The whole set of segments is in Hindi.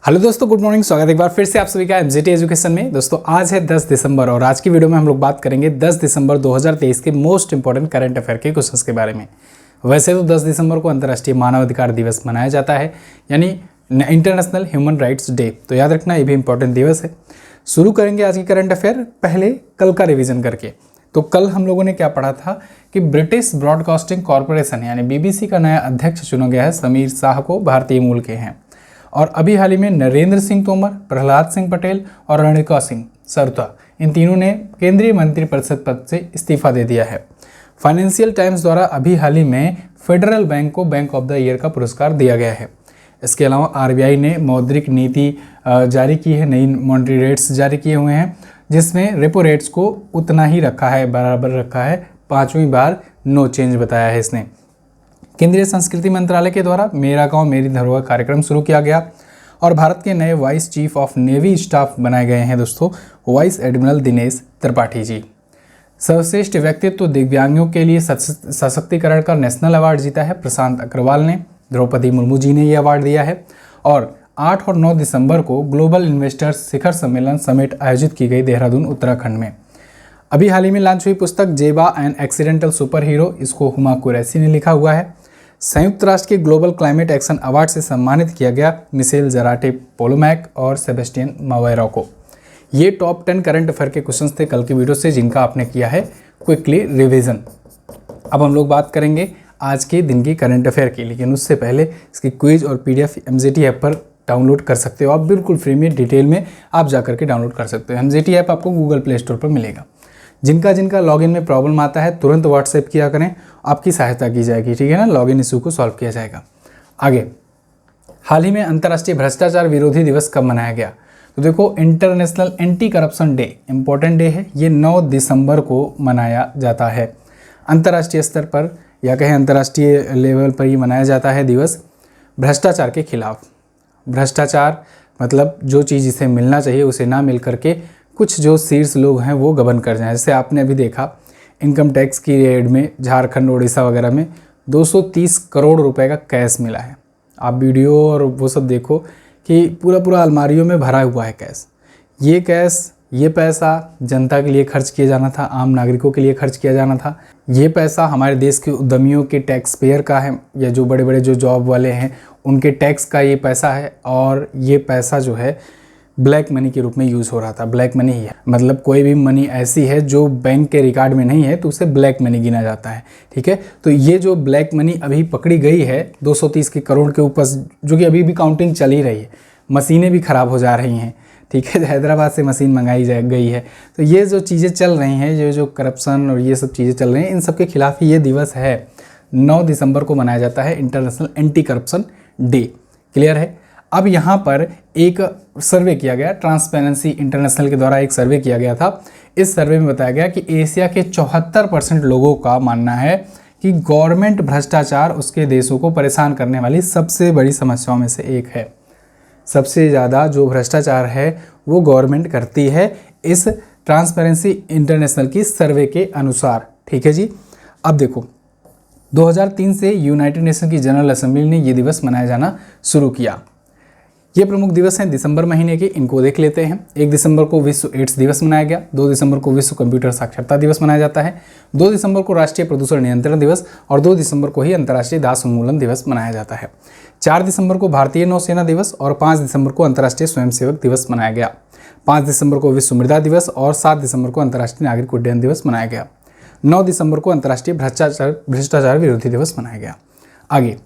हेलो दोस्तों, गुड मॉर्निंग। स्वागत है एक बार फिर से आप सभी का एमजेटी एजुकेशन में। दोस्तों आज है 10 दिसंबर और आज की वीडियो में हम लोग बात करेंगे 10 दिसंबर 2023 के मोस्ट इंपॉर्टेंट करंट अफेयर के क्वेश्चंस के बारे में। वैसे तो 10 दिसंबर को अंतर्राष्ट्रीय मानवाधिकार दिवस मनाया जाता है, यानी इंटरनेशनल ह्यूमन राइट्स डे। तो याद रखना ये भी इंपॉर्टेंट दिवस है। शुरू करेंगे आज की करंट अफेयर पहले कल का रिविजन करके। तो कल हम लोगों ने क्या पढ़ा था कि ब्रिटिश ब्रॉडकास्टिंग कॉरपोरेशन यानी बीबीसी का नया अध्यक्ष चुना गया है। समीर शाह को भारतीय मूल के हैं और अभी हाल ही में नरेंद्र सिंह तोमर, प्रहलाद सिंह पटेल और रेणुका सिंह सरुता, इन तीनों ने केंद्रीय मंत्रिपरिषद पद से इस्तीफा दे दिया है। फाइनेंशियल टाइम्स द्वारा अभी हाल ही में फेडरल बैंक को बैंक ऑफ द ईयर का पुरस्कार दिया गया है। इसके अलावा आरबीआई ने मौद्रिक नीति जारी की है, नई मॉनेटरी रेट्स जारी किए हुए हैं, जिसमें रेपो रेट्स को उतना ही रखा है, बराबर रखा है। 5वीं बार नो चेंज बताया है इसने। केंद्रीय संस्कृति मंत्रालय के द्वारा मेरा गांव मेरी धरोहर कार्यक्रम शुरू किया गया और भारत के नए vice chief of navy staff बनाए गए हैं दोस्तों, वाइस एडमिरल दिनेश त्रिपाठी जी। सर्वश्रेष्ठ व्यक्तित्व दिव्यांगों के लिए सशक्तिकरण का नेशनल अवार्ड जीता है प्रशांत अग्रवाल ने। द्रौपदी मुर्मू जी ने ये अवार्ड दिया है। और 8 और 9 दिसंबर को ग्लोबल इन्वेस्टर्स शिखर सम्मेलन समिट आयोजित की गई देहरादून उत्तराखंड में। अभी हाल ही में लॉन्च हुई पुस्तक जेबा एन एक्सीडेंटल सुपर हीरो, इसको हुमा कुरैशी ने लिखा हुआ है। संयुक्त राष्ट्र के ग्लोबल क्लाइमेट एक्शन अवार्ड से सम्मानित किया गया मिशेल जराटे पोलोमैक और सेबेस्टियन मावेरा को। ये टॉप 10 करंट अफेयर के क्वेश्चंस थे कल की वीडियो से, जिनका आपने किया है क्विकली रिवीजन। अब हम लोग बात करेंगे आज के दिन की करंट अफेयर की, लेकिन उससे पहले इसकी क्विज और पीडीएफ एमजेटी ऐप पर डाउनलोड कर सकते हो आप, बिल्कुल फ्री में डिटेल में आप जा करके डाउनलोड कर सकते हो। एमजेटी ऐप आपको गूगल प्ले स्टोर पर मिलेगा। जिनका लॉगिन में प्रॉब्लम आता है तुरंत व्हाट्सएप किया करें, आपकी सहायता की जाएगी, ठीक है ना। लॉगिन इशू को सॉल्व किया जाएगा। आगे, हाल ही में अंतर्राष्ट्रीय भ्रष्टाचार विरोधी दिवस कब मनाया गया? तो देखो, international anti corruption day important day है। ये 9 दिसंबर को मनाया जाता है। अंतर्राष्ट्रीय स्तर पर या कहें अंतर्राष्ट्रीय लेवल पर ही मनाया जाता है दिवस भ्रष्टाचार के खिलाफ। भ्रष्टाचार मतलब जो चीज़ इसे मिलना चाहिए उसे ना मिल करके कुछ जो शीर्ष लोग हैं वो गबन कर जाएं। जैसे आपने अभी देखा इनकम टैक्स की रेड में झारखंड, उड़ीसा वगैरह में 230 करोड़ रुपए का कैश मिला है। आप वीडियो और वो सब देखो कि पूरा अलमारियों में भरा हुआ है कैश। ये कैश, ये पैसा जनता के लिए खर्च किया जाना था, आम नागरिकों के लिए खर्च किया जाना था। ये पैसा हमारे देश के उद्यमियों के टैक्स पेयर का है, या जो बड़े बड़े जो जॉब वाले हैं उनके टैक्स का ये पैसा है। और ये पैसा जो है ब्लैक मनी के रूप में यूज़ हो रहा था। ब्लैक मनी ही है, मतलब कोई भी मनी ऐसी है जो बैंक के रिकॉर्ड में नहीं है तो उसे ब्लैक मनी गिना जाता है, ठीक है। तो ये जो ब्लैक मनी अभी पकड़ी गई है 230 के करोड़ के ऊपर, जो कि अभी भी काउंटिंग चल ही रही है, मशीनें भी ख़राब हो जा रही हैं, ठीक है। हैदराबाद से मशीन मंगाई गई है। तो ये जो चीज़ें चल रही हैं, ये जो करप्शन और ये सब चीज़ें चल रही हैं, इन सब के खिलाफ ही ये दिवस है। 9 दिसंबर को मनाया जाता है international anti corruption day. Clear है। अब यहाँ पर एक सर्वे किया गया, ट्रांसपेरेंसी इंटरनेशनल के द्वारा एक सर्वे किया गया था। इस सर्वे में बताया गया कि एशिया के 74% लोगों का मानना है कि गवर्नमेंट भ्रष्टाचार उसके देशों को परेशान करने वाली सबसे बड़ी समस्याओं में से एक है। सबसे ज़्यादा जो भ्रष्टाचार है वो गवर्नमेंट करती है, इस ट्रांसपेरेंसी इंटरनेशनल की सर्वे के अनुसार, ठीक है जी। अब देखो, 2003 से यूनाइटेड नेशन की जनरल असेंबली ने ये दिवस मनाया जाना शुरू किया। ये प्रमुख दिवस हैं दिसंबर महीने के, इनको देख लेते हैं। 1 दिसंबर को विश्व एड्स दिवस मनाया गया। 2 दिसंबर को विश्व कंप्यूटर साक्षरता दिवस मनाया जाता है। 2 दिसंबर को राष्ट्रीय प्रदूषण नियंत्रण दिवस और 2 दिसंबर को ही अंतर्राष्ट्रीय दास उन्मूलन दिवस मनाया जाता है। 4 दिसंबर को भारतीय नौसेना दिवस और 5 दिसंबर को अंतर्राष्ट्रीय स्वयंसेवक दिवस मनाया गया। 5 दिसंबर को विश्व मृदा दिवस और 7 दिसंबर को अंतर्राष्ट्रीय नागरिक उड्डयन दिवस मनाया गया। 9 दिसंबर को अंतर्राष्ट्रीय भ्रष्टाचार विरोधी दिवस मनाया गया। आगे,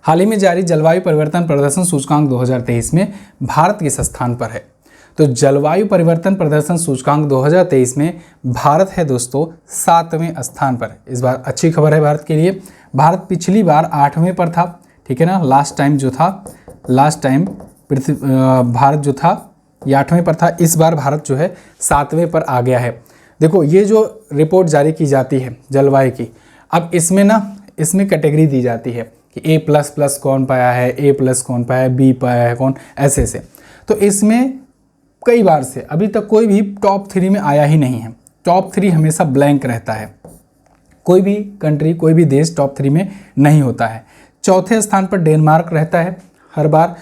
हाल ही में जारी जलवायु परिवर्तन प्रदर्शन सूचकांक 2023 में भारत किस स्थान पर है? तो जलवायु परिवर्तन प्रदर्शन सूचकांक 2023 में भारत है दोस्तों 7वें स्थान पर। इस बार अच्छी खबर है भारत के लिए। भारत पिछली बार 8वें पर था, ठीक है ना। लास्ट टाइम भारत जो था ये 8वें पर था। इस बार भारत जो है 7वें पर आ गया है। देखो, ये जो रिपोर्ट जारी की जाती है जलवायु की, अब इसमें कैटेगरी दी जाती है कि A++ कौन पाया है, A+ कौन पाया है, B पाया है कौन, ऐसे से। तो इसमें कई बार से अभी तक कोई भी टॉप 3 में आया ही नहीं है। टॉप 3 हमेशा ब्लैंक रहता है। कोई भी कंट्री, कोई भी देश टॉप 3 में नहीं होता है। चौथे स्थान पर डेनमार्क रहता है हर बार।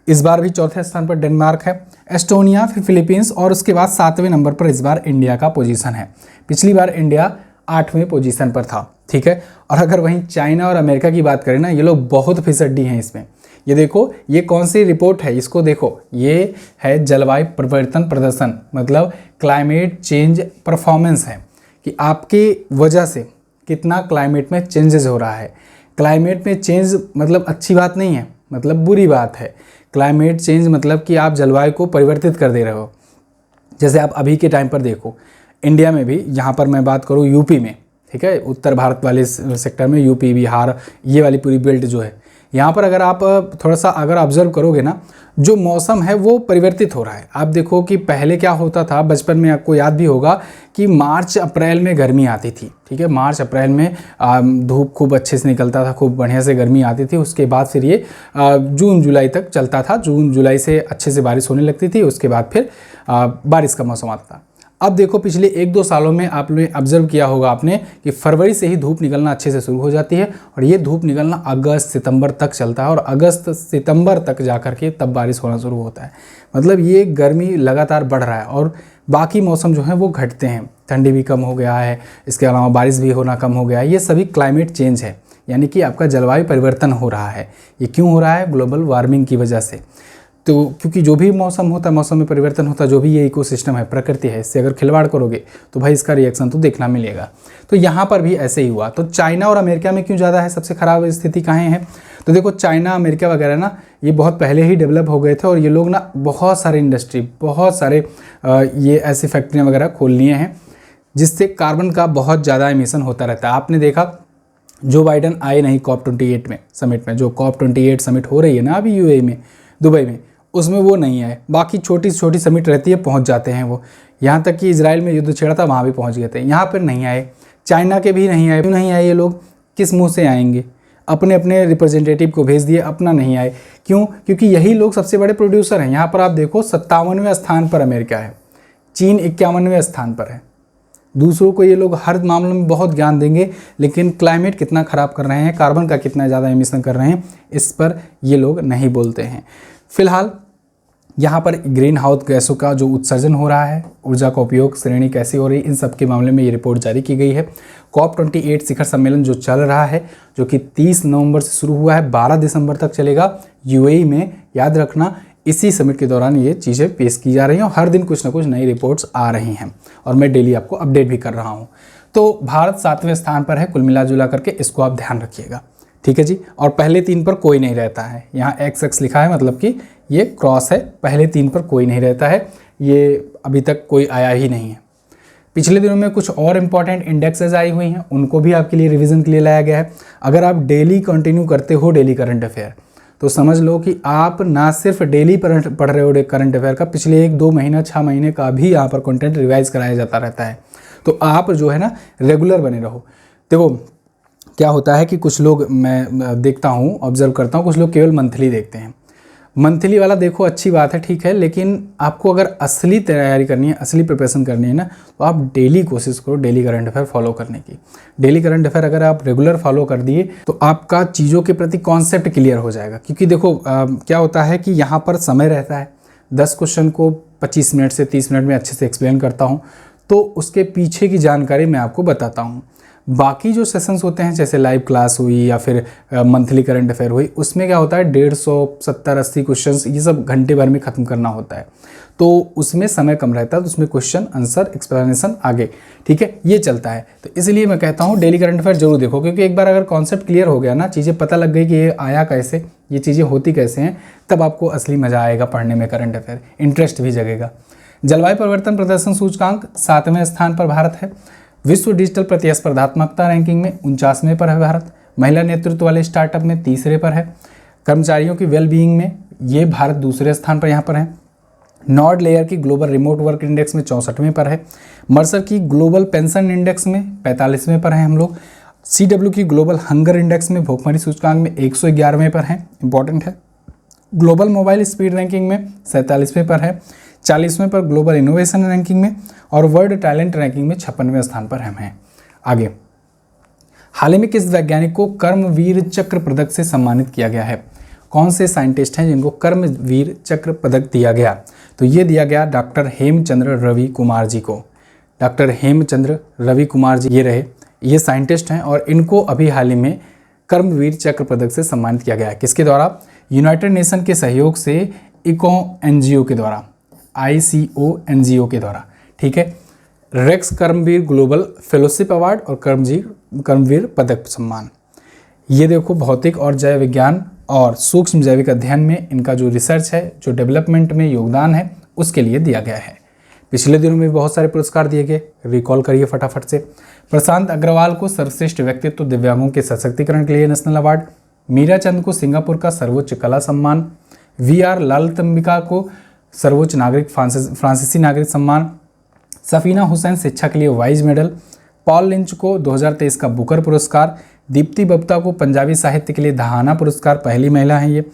इस बार भी चौथे स्थान पर डेनमार्क है, एस्टोनिया, फिर फिलीपींस और उसके बाद 7वें नंबर पर इस बार इंडिया का पोजीशन है। पिछली बार इंडिया 8वें पोजीशन पर था, ठीक है। और अगर वहीं चाइना और अमेरिका की बात करें ना, ये लोग बहुत फिसड्डी हैं इसमें। ये देखो, ये कौन सी रिपोर्ट है, इसको देखो, ये है जलवायु परिवर्तन प्रदर्शन, मतलब क्लाइमेट चेंज परफॉर्मेंस है कि आपकी वजह से कितना क्लाइमेट में चेंजेस हो रहा है। क्लाइमेट में चेंज मतलब अच्छी बात नहीं है, मतलब बुरी बात है। क्लाइमेट चेंज मतलब कि आप जलवायु को परिवर्तित कर दे रहे हो। जैसे आप अभी के टाइम पर देखो, इंडिया में भी, यहाँ पर मैं बात करूँ यूपी में, ठीक है, उत्तर भारत वाले सेक्टर में यूपी, बिहार, ये वाली पूरी बेल्ट जो है, यहाँ पर अगर आप थोड़ा सा अगर ऑब्जर्व करोगे ना, जो मौसम है वो परिवर्तित हो रहा है। आप देखो कि पहले क्या होता था, बचपन में आपको याद भी होगा कि मार्च अप्रैल में गर्मी आती थी, ठीक है, मार्च अप्रैल में धूप खूब अच्छे से निकलता था, खूब बढ़िया से गर्मी आती थी। उसके बाद फिर ये जून जुलाई तक चलता था, जून जुलाई से अच्छे से बारिश होने लगती थी, उसके बाद फिर बारिश का मौसम आता था। अब देखो पिछले 1-2 सालों में आपने ऑब्जर्व किया होगा आपने कि फरवरी से ही धूप निकलना अच्छे से शुरू हो जाती है, और ये धूप निकलना अगस्त सितंबर तक चलता है, और अगस्त सितंबर तक जाकर के तब बारिश होना शुरू होता है। मतलब ये गर्मी लगातार बढ़ रहा है और बाकी मौसम जो है वो घटते हैं, ठंडी भी कम हो गया है, इसके अलावा बारिश भी होना कम हो गया है। ये सभी क्लाइमेट चेंज है, यानी कि आपका जलवायु परिवर्तन हो रहा है। ये क्यों हो रहा है? ग्लोबल वार्मिंग की वजह से। तो क्योंकि जो भी मौसम होता है, मौसम में परिवर्तन होता है, जो भी ये इकोसिस्टम है, प्रकृति है, इससे अगर खिलवाड़ करोगे तो भाई इसका रिएक्शन तो देखना मिलेगा। तो यहाँ पर भी ऐसे ही हुआ। तो चाइना और अमेरिका में क्यों ज़्यादा है, सबसे ख़राब स्थिति कहाँ है? तो देखो, चाइना अमेरिका वगैरह ना, ये बहुत पहले ही डेवलप हो गए थे, और ये लोग ना बहुत सारे इंडस्ट्री, बहुत सारे ये ऐसी फैक्ट्रियाँ वगैरह खोल लिए हैं जिससे कार्बन का बहुत ज़्यादा एमिशन होता रहता है। आपने देखा जो बाइडन आए नहीं COP28 में, समिट में, जो COP28 समिट हो रही है ना अभी यूएई में, दुबई में, उसमें वो नहीं आए। बाकी छोटी छोटी समिट रहती है, पहुंच जाते हैं वो। यहाँ तक कि इजराइल में युद्ध छेड़ा था, वहाँ भी पहुंच गए थे, यहाँ पर नहीं आए। चाइना के भी नहीं आए। क्यों नहीं आए ये लोग? किस मुंह से आएंगे? अपने अपने रिप्रेजेंटेटिव को भेज दिए, अपना नहीं आए। क्यों? क्योंकि यही लोग सबसे बड़े प्रोड्यूसर हैं। यहाँ पर आप देखो 57वें स्थान पर अमेरिका है, चीन 51वें स्थान पर है। दूसरों को ये लोग हर मामले में बहुत ज्ञान देंगे, लेकिन क्लाइमेट कितना ख़राब कर रहे हैं, कार्बन का कितना ज़्यादा एमिशन कर रहे हैं, इस पर ये लोग नहीं बोलते हैं। फिलहाल यहाँ पर ग्रीन हाउस गैसों का जो उत्सर्जन हो रहा है, ऊर्जा का उपयोग श्रेणी कैसी हो रही, इन सब के मामले में ये रिपोर्ट जारी की गई है। COP28 शिखर सम्मेलन जो चल रहा है, जो कि 30 नवंबर से शुरू हुआ है, 12 दिसंबर तक चलेगा यूएई में। याद रखना, इसी समिट के दौरान ये चीज़ें पेश की जा रही हैं, और हर दिन कुछ ना कुछ नई रिपोर्ट्स आ रही हैं, और मैं डेली आपको अपडेट भी कर रहा हूँ। तो भारत 7वें स्थान पर है कुल मिला जुला करके, इसको आप ध्यान रखिएगा, ठीक है जी। और पहले 3 पर कोई नहीं रहता है, यहाँ XX लिखा है, मतलब कि ये क्रॉस है, पहले 3 पर कोई नहीं रहता है, ये अभी तक कोई आया ही नहीं है। पिछले दिनों में कुछ और इम्पॉर्टेंट इंडेक्सेस आई हुई हैं, उनको भी आपके लिए रिवीजन के लिए लाया गया है। अगर आप डेली कंटिन्यू करते हो डेली करंट अफेयर, तो समझ लो कि आप ना सिर्फ डेली पढ़ रहे हो करंट अफेयर का, पिछले 1-2 महीना 6 महीने का भी यहाँ पर कंटेंट रिवाइज कराया जाता रहता है। तो आप जो है ना रेगुलर बने रहो। देखो क्या होता है कि कुछ लोग, मैं देखता हूँ, ऑब्जर्व करता हूँ, कुछ लोग केवल मंथली देखते हैं। मंथली वाला देखो अच्छी बात है, ठीक है, लेकिन आपको अगर असली तैयारी करनी है, असली प्रिपरेशन करनी है ना, तो आप डेली कोशिश करो डेली करंट अफेयर फॉलो करने की। डेली करंट अफेयर अगर आप रेगुलर फॉलो कर दिए तो आपका चीज़ों के प्रति कॉन्सेप्ट क्लियर हो जाएगा। क्योंकि देखो क्या होता है कि यहाँ पर समय रहता है, 10 क्वेश्चन को 25 मिनट से 30 मिनट में अच्छे से एक्सप्लेन करता हूँ, तो उसके पीछे की जानकारी मैं आपको बताता हूँ। बाकी जो सेशंस होते हैं, जैसे लाइव क्लास हुई या फिर मंथली करंट अफेयर हुई, उसमें क्या होता है 150, 70, 80 क्वेश्चंस, ये सब घंटे भर में ख़त्म करना होता है, तो उसमें समय कम रहता है, तो उसमें क्वेश्चन आंसर एक्सप्लेनेशन आगे, ठीक है, ये चलता है। तो इसलिए मैं कहता हूँ डेली करंट अफेयर जरूर देखो, क्योंकि एक बार अगर कॉन्सेप्ट क्लियर हो गया ना, चीज़ें पता लग गई कि ये आया कैसे, ये चीज़ें होती कैसे हैं, तब आपको असली मज़ा आएगा पढ़ने में करंट अफेयर, इंटरेस्ट भी जगेगा। जलवायु परिवर्तन प्रदर्शन सूचकांक 7वें स्थान पर भारत है। विश्व डिजिटल प्रतिस्पर्धात्मकता रैंकिंग में 49वें पर है भारत। महिला नेतृत्व वाले स्टार्टअप में 3रे पर है। कर्मचारियों की वेलबीइंग में ये भारत 2रे स्थान पर यहाँ पर है। नॉर्ड लेयर की ग्लोबल रिमोट वर्क इंडेक्स में 64वें पर है। मर्सर की ग्लोबल पेंशन इंडेक्स में 45वें पर है हम लोग। CW की ग्लोबल हंगर इंडेक्स में भूखमरी सूचकांक में 111वें पर है, इंपॉर्टेंट है। ग्लोबल मोबाइल स्पीड रैंकिंग में 47वें पर है। 40वें पर ग्लोबल इनोवेशन रैंकिंग में, और वर्ल्ड टैलेंट रैंकिंग में 56वें स्थान पर हम हैं। आगे, हाल ही में किस वैज्ञानिक को कर्मवीर चक्र पदक से सम्मानित किया गया है? कौन से साइंटिस्ट हैं जिनको कर्मवीर चक्र पदक दिया गया? तो ये दिया गया डॉक्टर हेमचंद्र रवि कुमार जी को। डॉक्टर हेमचंद्र रवि कुमार जी ये रहे, ये साइंटिस्ट हैं और इनको अभी हाल ही में कर्मवीर चक्र पदक से सम्मानित किया गया है। किसके द्वारा? यूनाइटेड नेशन के सहयोग से इको एनजीओ के द्वारा, ICO NGO के द्वारा। ठीक है, रेक्स कर्मवीर ग्लोबल फेलोशिप अवार्ड और कर्मवीर पदक सम्मान। ये देखो भौतिक और जैव विज्ञान और सूक्ष्म जैविक अध्ययन में इनका जो रिसर्च है, जो डेवलपमेंट में योगदान है, उसके लिए दिया गया है। पिछले दिनों में बहुत सारे पुरस्कार दिए गए, रिकॉल करिए फटाफट से। प्रशांत अग्रवाल को सर्वश्रेष्ठ व्यक्तित्व दिव्यांगों के सशक्तिकरण के लिए नेशनल अवार्ड। मीरा चंद को सिंगापुर का सर्वोच्च कला सम्मान। VR ललितंबिका को सर्वोच्च नागरिक फ्रांसीसी नागरिक सम्मान। सफीना हुसैन शिक्षा के लिए वाइज मेडल। पॉल लिंच को 2023 का बुकर पुरस्कार। दीप्ति बप्ता को पंजाबी साहित्य के लिए दहाना पुरस्कार, पहली महिला हैं ये।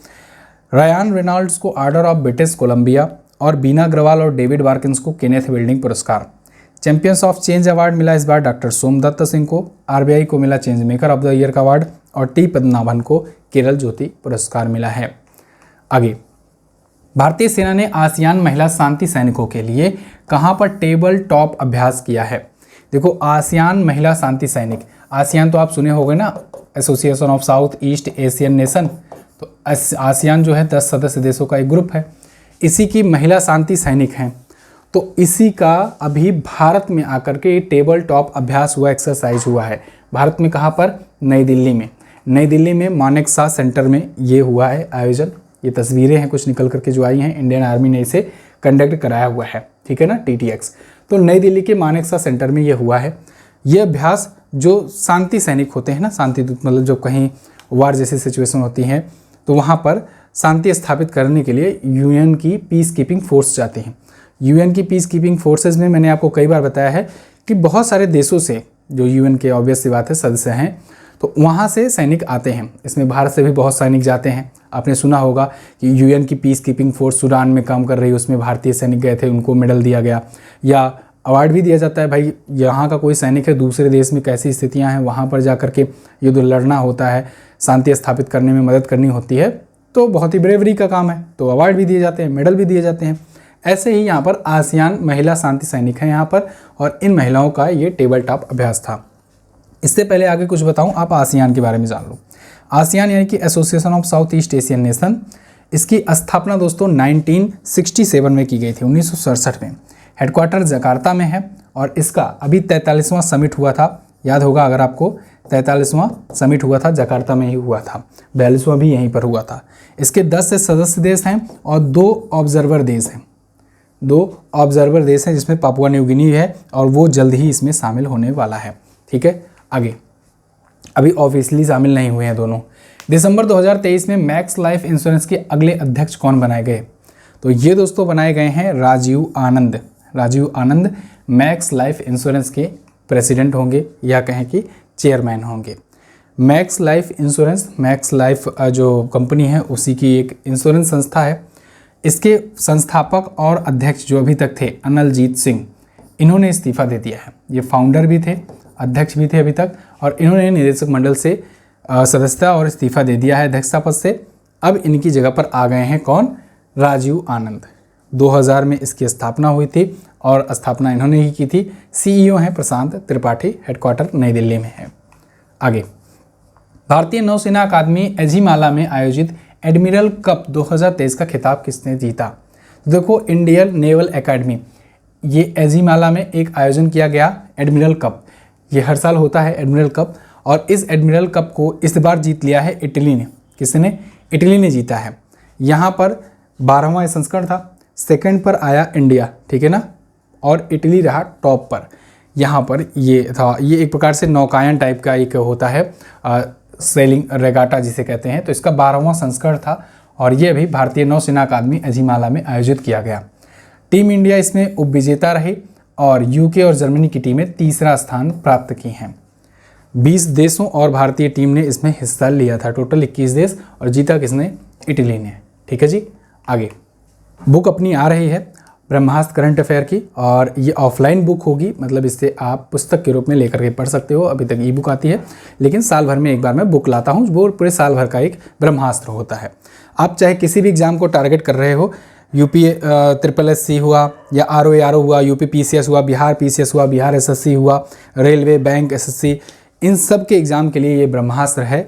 रायान रेनॉल्ड्स को ऑर्डर ऑफ ब्रिटिश कोलंबिया और बीना अग्रवाल और डेविड वार्किंस को केनेथ बिल्डिंग पुरस्कार। चैंपियंस ऑफ चेंज अवार्ड मिला इस बार डॉक्टर सोमदत्त सिंह को। RBI को मिला change maker of the year का अवार्ड और T पद्मनाभन को केरल ज्योति पुरस्कार मिला है। आगे, भारतीय सेना ने आसियान महिला शांति सैनिकों के लिए कहां पर टेबल टॉप अभ्यास किया है? देखो, आसियान महिला शांति सैनिक, आसियान तो आप सुने होंगे ना, association of south east Asian nation. तो आसियान जो है 10 सदस्य देशों का एक ग्रुप है, इसी की महिला शांति सैनिक हैं। तो इसी का अभी भारत में आकर के टेबल टॉप अभ्यास हुआ, एक्सरसाइज हुआ है। भारत में कहाँ पर? नई दिल्ली में। नई दिल्ली में मानेकशॉ सेंटर में ये हुआ है आयोजन। ये तस्वीरें हैं कुछ निकल करके जो आई हैं, इंडियन आर्मी ने इसे कंडक्ट कराया हुआ है, ठीक है ना, TTX। तो नई दिल्ली के मानेकशॉ सेंटर में ये हुआ है। ये अभ्यास जो शांति सैनिक होते हैं ना, शांति दूत, मतलब जब कहीं वार जैसी सिचुएशन होती हैं तो वहाँ पर शांति स्थापित करने के लिए UN की पीस कीपिंग फोर्स जाती हैं। UN की पीस कीपिंग फोर्सेज में मैंने आपको कई बार बताया है कि बहुत सारे देशों से, जो UN के ऑब्वियस सी बात है सदस्य हैं, तो वहाँ से सैनिक आते हैं। इसमें भारत से भी बहुत सैनिक जाते हैं। आपने सुना होगा कि UN की पीस कीपिंग फोर्स सूडान में काम कर रही है, उसमें भारतीय सैनिक गए थे, उनको मेडल दिया गया या अवार्ड भी दिया जाता है। भाई, यहाँ का कोई सैनिक है, दूसरे देश में कैसी स्थितियाँ हैं, वहाँ पर जा कर के युद्ध लड़ना होता है, शांति स्थापित करने में मदद करनी होती है, तो बहुत ही ब्रेवरी का काम है, तो अवार्ड भी दिए जाते हैं, मेडल भी दिए जाते हैं। ऐसे ही यहाँ पर आसियान महिला शांति सैनिक हैं यहाँ पर, और इन महिलाओं का ये टेबल टॉप अभ्यास था। इससे पहले आगे कुछ बताऊं, आप आसियान के बारे में जान लो। आसियान यानी कि association of south east Asian nation, इसकी स्थापना दोस्तों 1967 में की गई थी, 1967 में। हेडक्वार्टर जकार्ता में है और इसका अभी 43वां समिट हुआ था, याद होगा अगर आपको, 43वां समिट हुआ था, जकार्ता में ही हुआ था। 42वां भी यहीं पर हुआ था। इसके 10 से सदस्य देश हैं और 2 ऑब्जर्वर देश हैं। 2 ऑब्जर्वर देश हैं जिसमें पापुआ न्यू गिनी है और वो जल्द ही इसमें शामिल होने वाला है। ठीक है, आगे अभी ऑफिशियली शामिल नहीं हुए हैं दोनों। दिसंबर 2023 में मैक्स लाइफ इंश्योरेंस के अगले अध्यक्ष कौन बनाए गए? तो ये दोस्तों बनाए गए हैं राजीव आनंद। राजीव आनंद मैक्स लाइफ इंश्योरेंस के प्रेसिडेंट होंगे या कहें कि चेयरमैन होंगे। Max life insurance, max life जो कंपनी है उसी की एक इंश्योरेंस संस्था है। इसके संस्थापक और अध्यक्ष जो अभी तक थे अनलजीत सिंह, इन्होंने इस्तीफा दे दिया है। ये फाउंडर भी थे, अध्यक्ष भी थे अभी तक, और इन्होंने निदेशक मंडल से सदस्यता और इस्तीफा दे दिया है अध्यक्षता पद से। अब इनकी जगह पर आ गए हैं कौन? राजीव आनंद। 2000 में इसकी स्थापना हुई थी और स्थापना इन्होंने ही की थी। CEO हैं प्रशांत त्रिपाठी, हेडक्वार्टर नई दिल्ली में है। आगे, भारतीय नौसेना अकादमी एझिमाला में आयोजित एडमिरल कप 2023 का खिताब किसने जीता? तो देखो, इंडियन नेवल एकेडमी, ये एझिमाला में एक आयोजन किया गया एडमिरल कप। ये हर साल होता है एडमिरल कप, और इस एडमिरल कप को इस बार जीत लिया है इटली ने। किसने? इटली ने जीता है। यहाँ पर 12वां संस्करण था, सेकंड पर आया इंडिया, ठीक है ना, और इटली रहा टॉप पर। यहाँ पर ये था, ये एक प्रकार से नौकायन टाइप का एक होता है, सेलिंग रेगाटा जिसे कहते हैं। तो इसका 12वां संस्करण था और ये अभी भारतीय नौसेना अकादमी एझिमाला में आयोजित किया गया। टीम इंडिया इसमें उपविजेता रही और UK और जर्मनी की टीमें तीसरा स्थान प्राप्त की हैं। 20 देशों और भारतीय टीम ने इसमें हिस्सा लिया था, टोटल 21 देश, और जीता किसने? इटली ने। ठीक है जी, आगे बुक अपनी आ रही है ब्रह्मास्त्र करंट अफेयर की, और ये ऑफलाइन बुक होगी, मतलब इससे आप पुस्तक के रूप में लेकर के पढ़ सकते हो। अभी तक ई बुक आती है, लेकिन साल भर में एक बार मैं बुक लाता हूँ, वो पूरे साल भर का एक ब्रह्मास्त्र होता है। आप चाहे किसी भी एग्जाम को टारगेट कर रहे हो, यूपी SSC हुआ या RO हुआ, यूपी PCS हुआ, बिहार PCS हुआ, बिहार SSC हुआ, रेलवे, बैंक, SSC, इन सब के एग्ज़ाम के लिए ये ब्रह्मास्त्र है।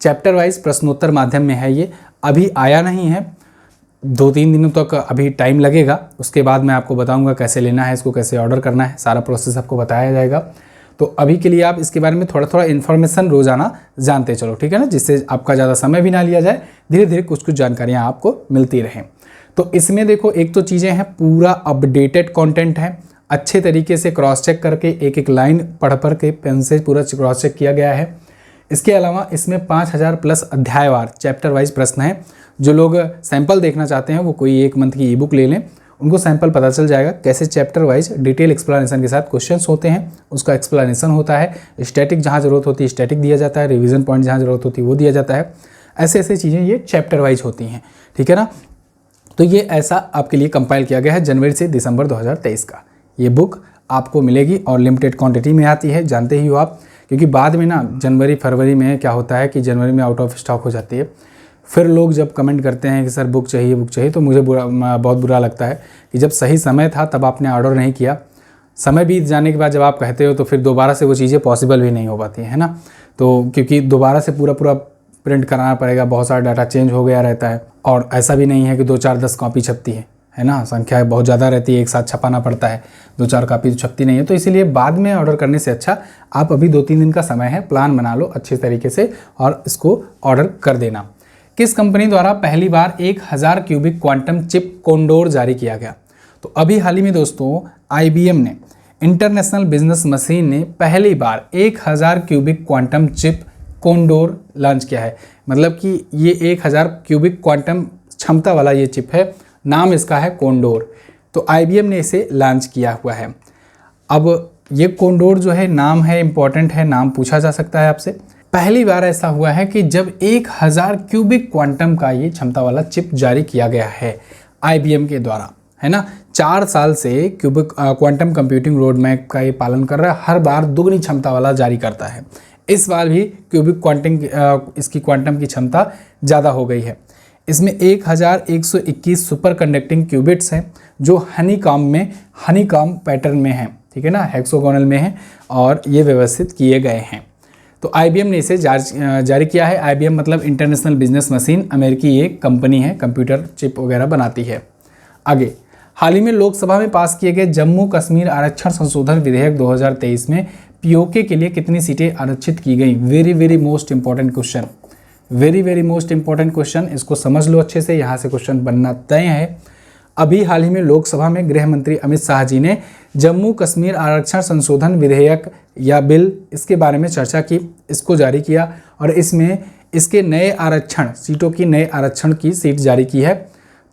चैप्टर वाइज प्रश्नोत्तर माध्यम में है। ये अभी आया नहीं है, 2-3 दिनों तक अभी टाइम लगेगा। उसके बाद मैं आपको बताऊंगा कैसे लेना है, इसको कैसे ऑर्डर करना है, सारा प्रोसेस आपको बताया जाएगा। तो अभी के लिए आप इसके बारे में थोड़ा थोड़ा इन्फॉर्मेशन रोज़ाना जानते चलो, ठीक है ना, जिससे आपका ज़्यादा समय भी ना लिया जाए, धीरे धीरे कुछ कुछ जानकारियाँ आपको मिलती रहें। तो इसमें देखो, एक तो चीज़ें हैं, पूरा अपडेटेड कंटेंट है, अच्छे तरीके से क्रॉस चेक करके एक एक लाइन पढ़ के पेन से पूरा क्रॉस चेक किया गया है। इसके अलावा इसमें 5000 प्लस अध्यायवार चैप्टर वाइज प्रश्न हैं। जो लोग सैंपल देखना चाहते हैं वो कोई 1 मंथ की ई बुक ले लें, उनको सैंपल पता चल जाएगा कैसे चैप्टर वाइज डिटेल एक्सप्लेनेशन के साथ क्वेश्चंस होते हैं, उसका एक्सप्लेनेशन होता है, स्टैटिक जहाँ ज़रूरत होती है स्टैटिक दिया जाता है, रिवीजन पॉइंट जहाँ ज़रूरत होती है वो दिया जाता है। ऐसे ऐसे चीज़ें ये चैप्टर वाइज होती हैं, ठीक है ना। तो ये ऐसा आपके लिए कंपाइल किया गया है जनवरी से दिसंबर 2023 का। ये बुक आपको मिलेगी और लिमिटेड क्वांटिटी में आती है, जानते ही हो आप, क्योंकि बाद में ना जनवरी फरवरी में क्या होता है कि जनवरी में आउट ऑफ स्टॉक हो जाती है। फिर लोग जब कमेंट करते हैं कि सर बुक चाहिए, तो मुझे बहुत बुरा लगता है कि जब सही समय था तब आपने ऑर्डर नहीं किया। समय बीत जाने के बाद जब आप कहते हो तो फिर दोबारा से वो चीज़ें पॉसिबल भी नहीं हो पाती है ना। तो क्योंकि दोबारा से पूरा प्रिंट कराना पड़ेगा, बहुत सारा डाटा चेंज हो गया रहता है, और ऐसा भी नहीं है कि 2-4-10 कॉपी छपती है ना, संख्या बहुत ज़्यादा रहती है, एक साथ छपाना पड़ता है, 2-4 कॉपी तो छपती नहीं है। तो इसीलिए बाद में ऑर्डर करने से अच्छा आप अभी 2-3 दिन का समय है, प्लान बना लो अच्छे तरीके से और इसको ऑर्डर कर देना। किस कंपनी द्वारा पहली बार 1000 क्यूबिक क्वांटम चिप कोंडोर जारी किया गया? तो अभी हाल ही में दोस्तों IBM ने, इंटरनेशनल बिजनेस मशीन ने पहली बार 1000 cubic quantum chip Condor launch किया है। मतलब कि ये 1000 क्यूबिक क्वांटम क्षमता वाला ये चिप है, नाम इसका है कोंडोर। तो IBM ने इसे लॉन्च किया हुआ है। अब ये कोंडोर जो है, नाम है इम्पॉर्टेंट है, नाम पूछा जा सकता है आपसे। पहली बार ऐसा हुआ है कि जब 1000 क्यूबिक क्वांटम का ये क्षमता वाला चिप जारी किया गया है IBM के द्वारा, है ना। 4 साल से cubic quantum computing road map का ये पालन कर रहा है, हर बार दुगनी क्षमता वाला जारी करता है। इस बार भी क्यूबिक इसकी क्वांटम की क्षमता ज़्यादा हो गई है। इसमें 1121 सुपर कंडक्टिंग क्यूबिट्स हैं जो हनीकॉम पैटर्न में हैं, ठीक है ना, हेक्सागोनल में हैं, और ये व्यवस्थित किए गए हैं। तो IBM ने इसे जारी किया है। IBM मतलब इंटरनेशनल बिजनेस मशीन, अमेरिकी एक कंपनी है, कंप्यूटर चिप वगैरह बनाती है। आगे, हाल ही में लोकसभा में पास किए गए जम्मू कश्मीर आरक्षण संशोधन विधेयक 2023 में POK के लिए कितनी सीटें आरक्षित की गई? Very most important question, very most important question, इसको समझ लो अच्छे से, यहाँ से क्वेश्चन बनना तय है। अभी हाल ही में लोकसभा में गृह मंत्री अमित शाह जी ने जम्मू कश्मीर आरक्षण संशोधन विधेयक या बिल, इसके बारे में चर्चा की, इसको जारी किया, और इसमें इसके नए आरक्षण सीटों की नए आरक्षण की सीट जारी की है।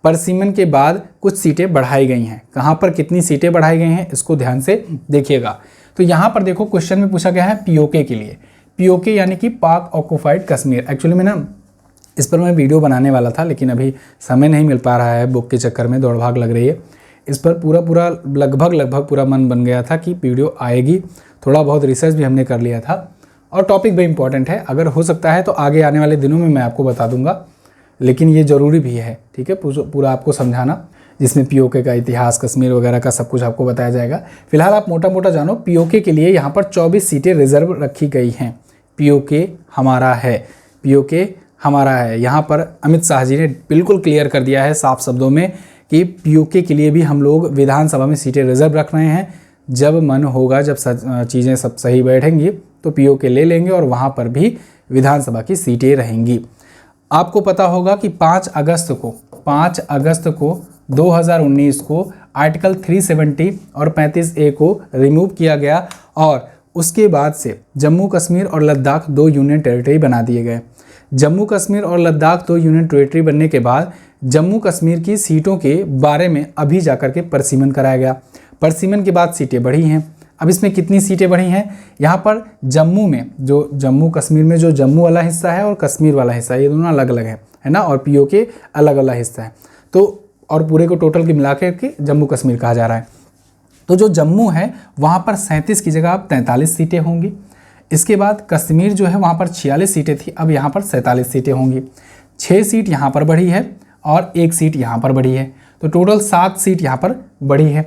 परसीमन के बाद कुछ सीटें बढ़ाई गई हैं। कहाँ पर कितनी सीटें बढ़ाई गई हैं इसको ध्यान से देखिएगा। तो यहाँ पर देखो क्वेश्चन में पूछा गया है POK के लिए। POK यानी कि पाक ऑक्युपाइड कश्मीर। एक्चुअली में ना इस पर मैं वीडियो बनाने वाला था, लेकिन अभी समय नहीं मिल पा रहा है, बुक के चक्कर में दौड़ भाग लग रही है। इस पर पूरा लगभग पूरा मन बन गया था कि वीडियो आएगी। थोड़ा बहुत रिसर्च भी हमने कर लिया था, और टॉपिक भी इम्पॉर्टेंट है। अगर हो सकता है तो आगे आने वाले दिनों में मैं आपको बता दूंगा, लेकिन ये ज़रूरी भी है, ठीक है, पूरा आपको समझाना, जिसमें POK का इतिहास, कश्मीर वगैरह का सब कुछ आपको बताया जाएगा। फिलहाल आप मोटा जानो, POK के लिए यहाँ पर 24 सीटें रिजर्व रखी गई हैं। POK हमारा है, POK हमारा है। यहाँ पर अमित शाह जी ने बिल्कुल क्लियर कर दिया है साफ शब्दों में कि POK के लिए भी हम लोग विधानसभा में सीटें रिजर्व रख रहे हैं। जब मन होगा, जब चीज़ें सब सही बैठेंगी तो POK ले लेंगे, और वहाँ पर भी विधानसभा की सीटें रहेंगी। आपको पता होगा कि 5 अगस्त को 2019 को आर्टिकल 370 और 35A को रिमूव किया गया, और उसके बाद से जम्मू कश्मीर और लद्दाख 2 यूनियन टेरिटरी बना दिए गए। जम्मू कश्मीर और लद्दाख 2 यूनियन टेरिटरी बनने के बाद जम्मू कश्मीर की सीटों के बारे में अभी जाकर के परसीमन कराया गया। परसीमन के बाद सीटें बढ़ी हैं। अब इसमें कितनी सीटें बढ़ी हैं? यहाँ पर जम्मू में, जो जम्मू कश्मीर में जो जम्मू वाला हिस्सा है और कश्मीर वाला हिस्सा, ये दोनों अलग अलग है ना, और POK अलग अलग हिस्सा है। तो और पूरे को टोटल के मिला के जम्मू कश्मीर कहा जा रहा है। तो जो जम्मू है वहाँ पर 37 की जगह अब 43 सीटें होंगी। इसके बाद कश्मीर जो है वहाँ पर 46 सीटें थी, अब यहाँ पर 47 सीटें होंगी। 6 सीट यहाँ पर बढ़ी है और 1 सीट यहाँ पर बढ़ी है, तो टोटल 7 सीट यहाँ पर बढ़ी है।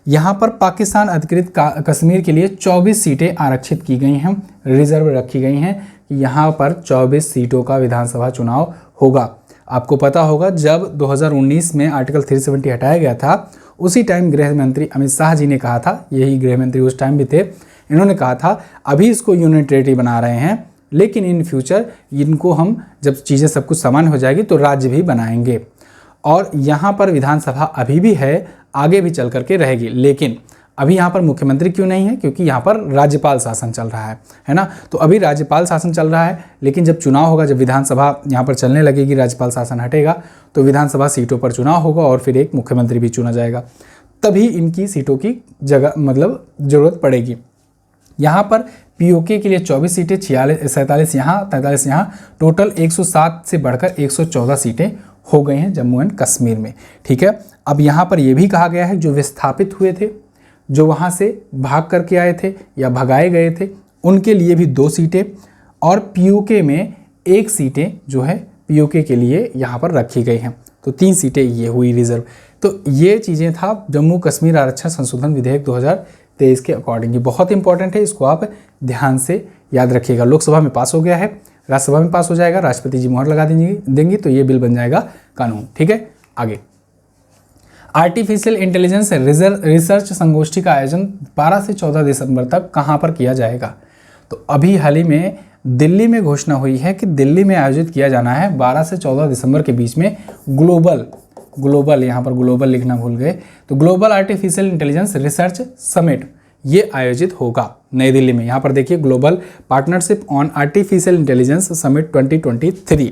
यहाँ पर पाकिस्तान अधिकृत कश्मीर के लिए 24 सीटें आरक्षित की गई हैं, रिजर्व रखी गई हैं कि यहाँ पर 24 सीटों का विधानसभा चुनाव होगा। आपको पता होगा जब 2019 में आर्टिकल 370 हटाया गया था, उसी टाइम गृह मंत्री अमित शाह जी ने कहा था, यही गृह मंत्री उस टाइम भी थे, इन्होंने कहा था अभी इसको यूनियन टेरिटरी बना रहे हैं, लेकिन इन फ्यूचर इनको हम जब चीज़ें सब कुछ सामान्य हो जाएगी तो राज्य भी बनाएंगे। और यहाँ पर विधानसभा अभी भी है, आगे भी चल करके रहेगी, लेकिन अभी यहाँ पर मुख्यमंत्री क्यों नहीं है? क्योंकि यहाँ पर राज्यपाल शासन चल रहा है ना। तो अभी राज्यपाल शासन चल रहा है, लेकिन जब चुनाव होगा, जब विधानसभा यहाँ पर चलने लगेगी, राज्यपाल शासन हटेगा, तो विधानसभा सीटों पर चुनाव होगा और फिर एक मुख्यमंत्री भी चुना जाएगा, तभी इनकी सीटों की जगह मतलब ज़रूरत पड़ेगी। यहाँ पर पीओके के लिए 24 सीटें, 47 यहाँ, 43 यहाँ, टोटल 107 से बढ़कर 114 सीटें हो गई हैं जम्मू एंड कश्मीर में। ठीक है, अब यहाँ पर यह भी कहा गया है जो विस्थापित हुए थे, जो वहाँ से भाग करके आए थे या भगाए गए थे, उनके लिए भी 2 सीटें और पीओके में 1 सीटें जो है पीओके के लिए यहाँ पर रखी गई हैं, तो 3 सीटें ये हुई रिजर्व। तो ये चीज़ें था जम्मू कश्मीर आरक्षण संशोधन विधेयक 2023 के अकॉर्डिंग। ये बहुत इंपॉर्टेंट है, इसको आप ध्यान से याद रखिएगा। लोकसभा में पास हो गया है, राज्यसभा में पास हो जाएगा, राष्ट्रपति जी मोहर लगा देंगी तो ये बिल बन जाएगा कानून। ठीक है, आगे आर्टिफिशियल इंटेलिजेंस रिसर्च संगोष्ठी का आयोजन 12 से 14 दिसंबर तक कहाँ पर किया जाएगा? तो अभी हाल ही में दिल्ली में घोषणा हुई है कि दिल्ली में आयोजित किया जाना है 12 से 14 दिसंबर के बीच में ग्लोबल यहाँ पर ग्लोबल लिखना भूल गए, तो global artificial intelligence research summit ये आयोजित होगा नई दिल्ली में। यहाँ पर देखिए global partnership on artificial intelligence summit 2023,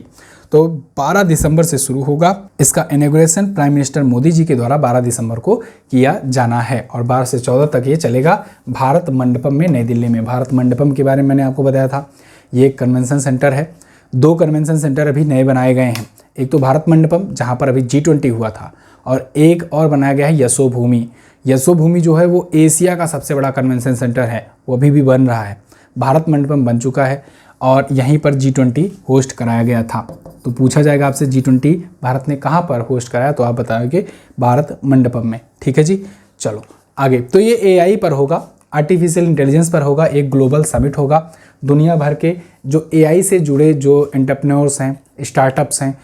तो 12 दिसंबर से शुरू होगा। इसका inauguration prime minister Modi ji के द्वारा 12 दिसंबर को किया जाना है और 12 से 14 तक ये चलेगा भारत मंडपम में नई दिल्ली में। भारत मंडपम के बारे में मैंने आपको बताया था, ये एक कन्वेंशन सेंटर है। 2 कन्वेंशन सेंटर अभी नए बनाए गए हैं, एक तो भारत मंडपम जहाँ पर अभी G20 हुआ था, और एक और बनाया गया है यशोभूमि। यशोभूमि जो है वो एशिया का सबसे बड़ा कन्वेंशन सेंटर है, वो अभी भी बन रहा है। भारत मंडपम बन चुका है और यहीं पर G20 होस्ट कराया गया था। तो पूछा जाएगा आपसे G20 भारत ने कहाँ पर होस्ट कराया, तो आप बताओगे भारत मंडपम में। ठीक है जी, चलो आगे। तो ये AI पर होगा, आर्टिफिशियल इंटेलिजेंस पर होगा, एक ग्लोबल समिट होगा। दुनिया भर के जो AI से जुड़े जो एंटरप्रेन्योर्स हैं, स्टार्टअप्स हैं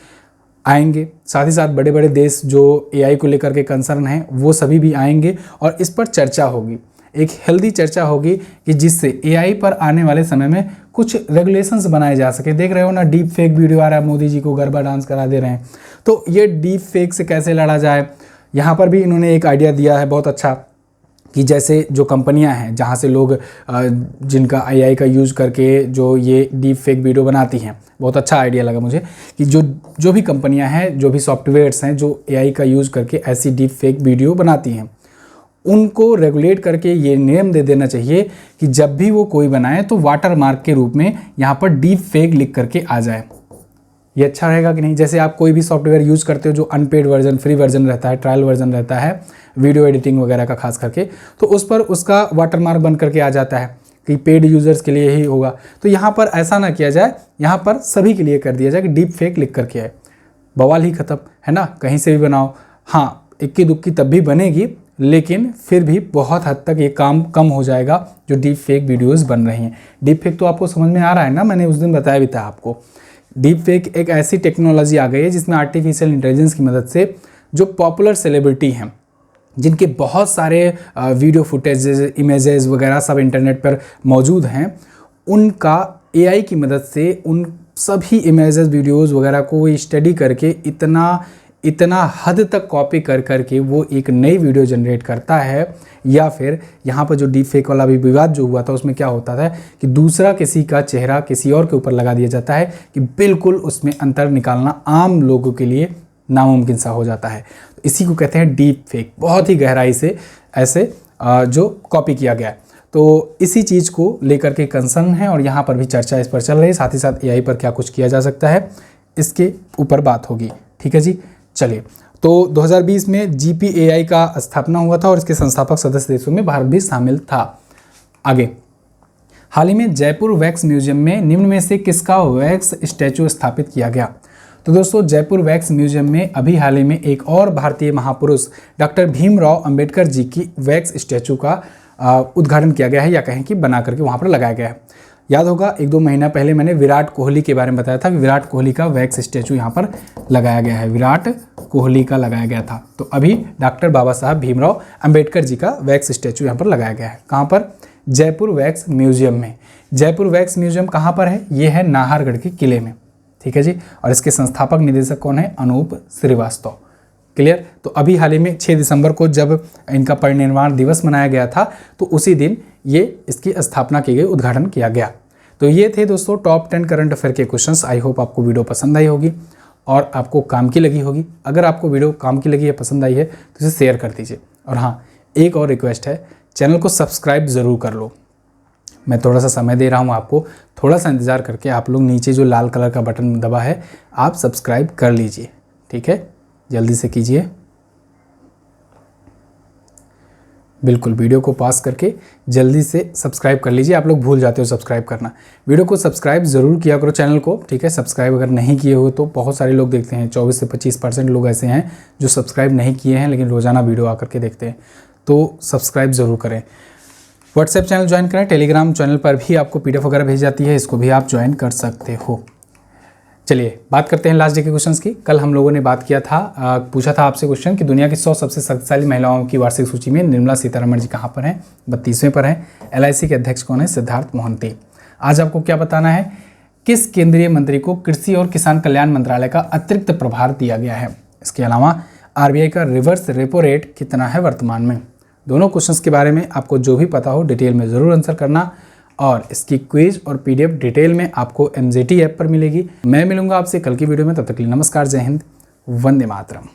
आएंगे, साथ ही साथ बड़े बड़े देश जो AI को लेकर के कंसर्न हैं वो सभी भी आएंगे और इस पर चर्चा होगी, एक हेल्दी चर्चा होगी कि जिससे AI पर आने वाले समय में कुछ रेगुलेशंस बनाए जा सके। देख रहे हो ना, डीप फेक वीडियो आ रहा है, मोदी जी को गरबा डांस करा दे रहे हैं, तो ये डीप फेक से कैसे लड़ा जाए, यहाँ पर भी इन्होंने एक आइडिया दिया है बहुत अच्छा कि जैसे जो कंपनियां हैं जहाँ से लोग जिनका AI का यूज़ करके जो ये डीप फेक वीडियो बनाती हैं, बहुत अच्छा आइडिया लगा मुझे कि जो भी कंपनियां हैं, जो भी सॉफ्टवेयर्स हैं जो AI का यूज़ करके ऐसी डीप फेक वीडियो बनाती हैं, उनको रेगुलेट करके ये नियम दे देना चाहिए कि जब भी वो कोई बनाए तो वाटर मार्क के रूप में यहाँ पर डीप फेक लिख करके आ जाए। ये अच्छा रहेगा कि नहीं? जैसे आप कोई भी सॉफ्टवेयर यूज़ करते हो जो अनपेड वर्जन, फ्री वर्जन रहता है, ट्रायल वर्जन रहता है, वीडियो एडिटिंग वगैरह का खास करके, तो उस पर उसका वाटरमार्क बन करके आ जाता है कि पेड यूज़र्स के लिए ही होगा। तो यहाँ पर ऐसा ना किया जाए, यहाँ पर सभी के लिए कर दिया जाए कि डीप फेक लिख करके आए, बवाल ही ख़त्म है ना। कहीं से भी बनाओ, हाँ इक्की दुक्की तब भी बनेगी, लेकिन फिर भी बहुत हद तक ये काम कम हो जाएगा जो डीप फेक वीडियोज़ बन रही हैं। डीप फेक तो आपको समझ में आ रहा है ना, मैंने उस दिन बताया भी था आपको। डीप फेक एक ऐसी टेक्नोलॉजी आ गई है जिसमें आर्टिफिशियल इंटेलिजेंस की मदद से जो पॉपुलर सेलिब्रिटी हैं, जिनके बहुत सारे वीडियो फुटेजेस, इमेजेस वगैरह सब इंटरनेट पर मौजूद हैं, उनका AI की मदद से उन सभी इमेजेस, वीडियोस वगैरह को वो स्टडी करके इतना हद तक कॉपी कर करके वो एक नई वीडियो जनरेट करता है। या फिर यहाँ पर जो डीप फेक वाला भी विवाद जो हुआ था उसमें क्या होता था कि दूसरा किसी का चेहरा किसी और के ऊपर लगा दिया जाता है कि बिल्कुल उसमें अंतर निकालना आम लोगों के लिए नामुमकिन सा हो जाता है। तो इसी को कहते हैं डीप फेक, बहुत ही गहराई से ऐसे जो कॉपी किया गया है। तो इसी चीज़ को लेकर के कंसर्न है और यहाँ पर भी चर्चा इस पर चल रही है। साथ ही साथ AI पर क्या कुछ किया जा सकता है इसके ऊपर बात होगी। ठीक है जी, चलिए। तो 2020 में GPAI का स्थापना हुआ था और इसके संस्थापक सदस्य देशों में भारत भी शामिल था। आगे, हाल ही में जयपुर वैक्स म्यूजियम में निम्न में से किसका वैक्स स्टैचू स्थापित किया गया? तो दोस्तों जयपुर वैक्स म्यूजियम में अभी हाल ही में एक और भारतीय महापुरुष डॉक्टर भीमराव अंबेडकर जी की वैक्स स्टैचू का उद्घाटन किया गया है, या कहें कि बना करके वहाँ पर लगाया गया है। याद होगा 1-2 महीना पहले मैंने विराट कोहली के बारे में बताया था कि विराट कोहली का वैक्स स्टैचू यहाँ पर लगाया गया है, विराट कोहली का लगाया गया था। तो अभी डॉक्टर बाबा साहब भीमराव अंबेडकर जी का वैक्स स्टैचू यहाँ पर लगाया गया है। कहाँ पर? जयपुर वैक्स म्यूजियम में। जयपुर वैक्स म्यूजियम कहाँ पर है? ये है नाहरगढ़ के किले में, ठीक है जी। और इसके संस्थापक निदेशक कौन है? अनूप श्रीवास्तव। क्लियर? तो अभी हाल ही में 6 दिसंबर को जब इनका परिनिर्वाण दिवस मनाया गया था, तो उसी दिन ये इसकी स्थापना की गई, उद्घाटन किया गया। तो ये थे दोस्तों टॉप 10 करंट अफेयर के क्वेश्चंस। आई होप आपको वीडियो पसंद आई होगी और आपको काम की लगी होगी। अगर आपको वीडियो काम की लगी है, पसंद आई है, तो इसे शेयर कर दीजिए। और हाँ, एक और रिक्वेस्ट है, चैनल को सब्सक्राइब ज़रूर कर लो। मैं थोड़ा सा समय दे रहा हूँ आपको, थोड़ा सा इंतज़ार करके आप लोग नीचे जो लाल कलर का बटन दबा है, आप सब्सक्राइब कर लीजिए, ठीक है? जल्दी से कीजिए, बिल्कुल वीडियो को पॉज करके जल्दी से सब्सक्राइब कर लीजिए। आप लोग भूल जाते हो सब्सक्राइब करना। वीडियो को सब्सक्राइब ज़रूर किया करो चैनल को, ठीक है? सब्सक्राइब अगर नहीं किए हो तो बहुत सारे लोग देखते हैं, 24 से 25% लोग ऐसे हैं जो सब्सक्राइब नहीं किए हैं लेकिन रोज़ाना वीडियो आकर के देखते हैं। तो सब्सक्राइब ज़रूर करें। व्हाट्सएप चैनल ज्वाइन करें, टेलीग्राम चैनल पर भी आपको PDF वगैरह भेज जाती है, इसको भी आप ज्वाइन कर सकते हो। चलिए बात करते हैं लास्ट डे के क्वेश्चंस की। कल हम लोगों ने बात किया था, पूछा था आपसे क्वेश्चन कि दुनिया की 100 सबसे शक्तिशाली महिलाओं की वार्षिक सूची में निर्मला सीतारमण जी कहाँ पर हैं? 32वें पर हैं। LIC के अध्यक्ष कौन है? सिद्धार्थ मोहंती। आज आपको क्या बताना है? किस केंद्रीय मंत्री को कृषि और किसान कल्याण मंत्रालय का अतिरिक्त प्रभार दिया गया है? इसके अलावा RBI का रिवर्स रेपो रेट कितना है वर्तमान में? दोनों क्वेश्चंस के बारे में आपको जो भी पता हो डिटेल में ज़रूर आंसर करना, और इसकी क्विज और PDF डिटेल में आपको MZT ऐप पर मिलेगी। मैं मिलूंगा आपसे कल की वीडियो में, तब तक के लिए नमस्कार, जय हिंद, वंदे मातरम।